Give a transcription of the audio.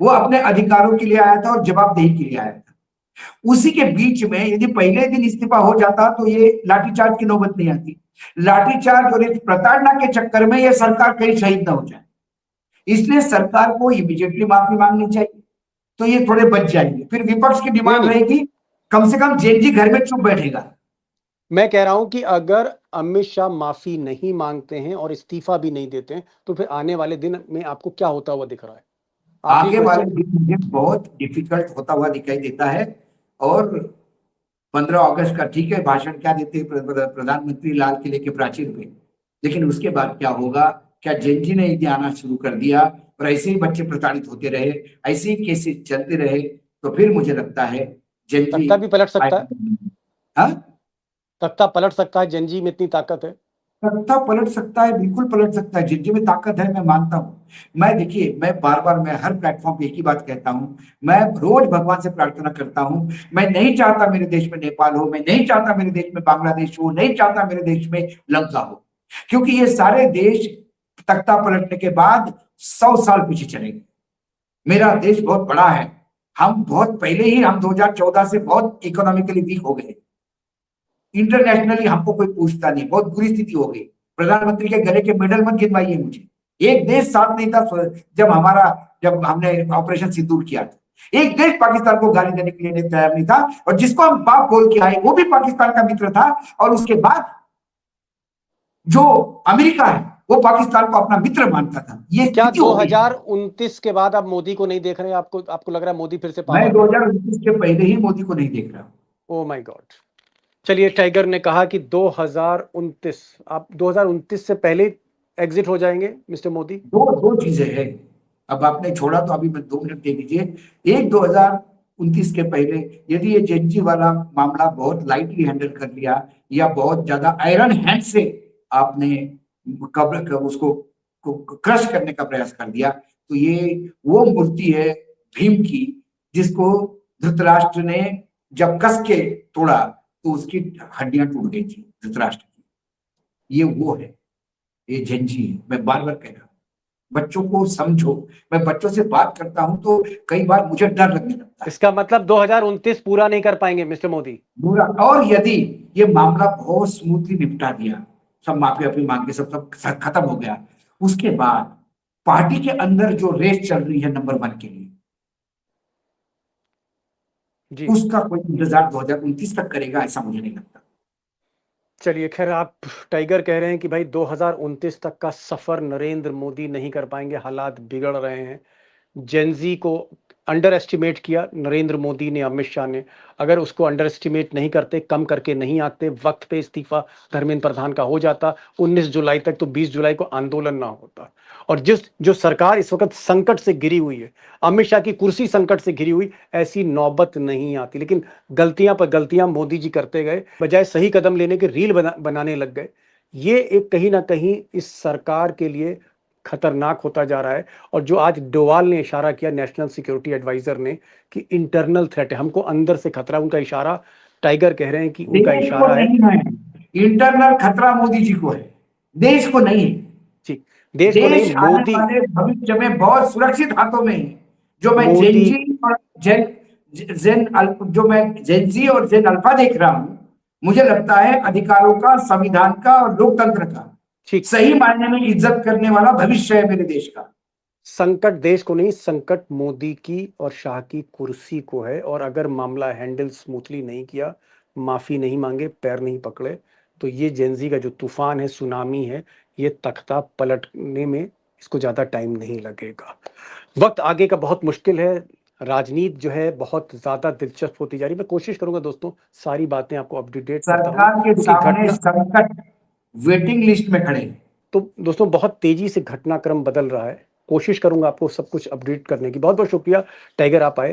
वो अपने अधिकारों के लिए आया था और जवाबदेही के लिए आया था। उसी के बीच में यदि पहले दिन इस्तीफा हो जाता तो ये लाठीचार्ज की नौबत नहीं आती। लाठीचार्ज और प्रताड़ना के चक्कर में ये सरकार कहीं शहीद ना हो जाए, इसलिए सरकार को इमीडिएटली माफी मांगनी चाहिए, तो ये थोड़े बच जाएंगे। फिर विपक्ष की नहीं डिमांड नहीं, रहेगी, कम से कम जेल घर में चुप बैठेगा। मैं कह रहा हूं कि अगर अमित शाह माफी नहीं मांगते हैं और इस्तीफा भी नहीं देते हैं तो फिर आने वाले दिन में आपको क्या होता हुआ दिख रहा है? आखिरी आगे वाले क्वेश्चन। दिन मुझे बहुत डिफिकल्ट होता हुआ दिखाई देता है। और 15 अगस्त का ठीक है, भाषण क्या देते हैं प्रधानमंत्री लाल किले के प्राचीर पे, लेकिन उसके बाद क्या होगा? क्या जेनजी ने यदि आना शुरू कर दिया और ऐसे ही बच्चे प्रताड़ित होते रहे, ऐसे ही केसेस चलते रहे, तो फिर मुझे लगता है जेनजी तख्ता भी पलट सकता है। हाँ, तख्ता पलट सकता है, जेनजी में इतनी ताकत है। सत्ता पलट सकता है, बिल्कुल पलट सकता है। जिनजी में ताकत है, मैं मानता हूं। मैं देखिए, मैं बार बार, मैं हर प्लेटफॉर्म पे एक ही बात कहता हूं। मैं रोज भगवान से प्रार्थना करता हूं। मैं नहीं चाहता मेरे देश में नेपाल हो, मैं नहीं चाहता मेरे देश में बांग्लादेश हो, नहीं चाहता मेरे देश में लंका हो, क्योंकि ये सारे देश तख्ता पलटने के बाद 100 साल पीछे चलेंगे। मेरा देश बहुत बड़ा है। हम बहुत पहले ही, हम 2014 से बहुत इकोनॉमिकली वीक हो गए। इंटरनेशनली हमको कोई पूछता नहीं, बहुत बुरी स्थिति हो गई। प्रधानमंत्री के गले के मेडल मत गिनवाइए मुझे। एक देश साथ नहीं था जब हमने ऑपरेशन सिंदूर किया था। एक देश पाकिस्तान को गाली देने के लिए तैयार नहीं था, और जिसको हम बाप बोल के आए वो भी पाकिस्तान का मित्र था। और उसके बाद जो अमेरिका है वो पाकिस्तान को अपना मित्र मानता था। ये क्या स्थिति हो गई। 2029 के बाद आप मोदी को नहीं देख रहे हैं? आपको लग रहा है मोदी फिर से मैं पावर में? 2029 के पहले ही मोदी को नहीं देख रहा। Oh my God. चलिए, टाइगर ने कहा कि 2029, आप 2029 से पहले एग्जिट हो जाएंगे मिस्टर मोदी। दो दो चीजें हैं। अब आपने छोड़ा तो अभी मैं 2 मिनट दे दीजिए। एक, 2029 के पहले यदि ये जेनजी वाला मामला बहुत लाइटली हैंडल कर लिया, या बहुत ज्यादा आयरन हैंड से आपने उसको क्रश करने का प्रयास कर दिया, तो ये वो मूर्ति है भीम की, जिसको धृतराष्ट्र ने जब कस के तोड़ा तो उसकी हड्डियां टूट गई थी धृतराष्ट्र की। ये वो है, ये जेनजी है। मैं बार बार कह रहा हूं, बच्चों को समझो। मैं बच्चों से बात करता हूं तो कई बार मुझे डर लगने लगता है। इसका मतलब 2029 पूरा नहीं कर पाएंगे मिस्टर मोदी? पूरा। और यदि ये मामला बहुत स्मूथली निपटा दिया, सब माफी अपनी मांग के सब खत्म हो गया, उसके बाद पार्टी के अंदर जो रेस चल रही है नंबर 1 के लिए, जी उसका कोई इंतजार 2029 तक करेगा, ऐसा मुझे नहीं लगता। चलिए, खैर, आप टाइगर कह रहे हैं कि भाई 2029 तक का सफर नरेंद्र मोदी नहीं कर पाएंगे, हालात बिगड़ रहे हैं। जेनजी को अंडर एस्टिमेट किया नरेंद्र मोदी ने, अमित शाह ने। अगर उसको अंडर एस्टिमेट नहीं करते, कम करके नहीं आते, वक्त पे इस्तीफा धर्मेंद्र प्रधान का हो जाता 19 जुलाई तक, तो 20 जुलाई को आंदोलन ना होता। और जो सरकार इस वक्त संकट से घिरी हुई है, अमित शाह की कुर्सी संकट से घिरी हुई, ऐसी नौबत नहीं आती। लेकिन गलतियां पर गलतियां मोदी जी करते गए, बजाय सही कदम लेने के रील बनाने लग गए। ये एक कहीं ना कहीं इस सरकार के लिए खतरनाक होता जा रहा है। और जो आज डोवाल ने इशारा किया, नेशनल सिक्योरिटी एडवाइजर ने, कि इंटरनल थ्रेट है, हमको अंदर से खतरा, उनका इशारा, टाइगर कह रहे हैं कि उनका देश को इशारा है। नहीं है, इंटरनल खतरा मोदी जी को है, देश को नहीं है। जी, देश को नहीं, देश आने मोदी। वाले भविष्य में बहुत सुरक्षित हाथों में है। जो मैं मोदी। जेनजी और जो मैं जेनजी और जेन अल्फा देख रहा हूं, मुझे लगता है अधिकारों का, संविधान का और लोकतंत्र का ठीक। सही मायने में इज्जत करने वाला भविष्य है मेरे देश का। संकट देश को नहीं, संकट मोदी की और शाह की कुर्सी को है। और अगर मामला हैंडल स्मूथली नहीं किया, माफी नहीं मांगे, पैर नहीं पकड़े, तो ये जेनजी का जो तूफान है, सुनामी है, ये तख्ता पलटने में इसको ज्यादा टाइम नहीं लगेगा। वक्त आगे का बहुत मुश्किल है। राजनीति जो है बहुत ज्यादा दिलचस्प होती जा रही है। मैं कोशिश करूंगा दोस्तों सारी बातें आपको अपडेट करता रहूं, सरकार के क्योंकि सामने घटना, संकट वेटिंग लिस्ट में खड़े हैं। तो दोस्तों बहुत तेजी से घटनाक्रम बदल रहा है। कोशिश करूंगा आपको सब कुछ अपडेट करने की। बहुत बहुत शुक्रिया टाइगर, आप आए।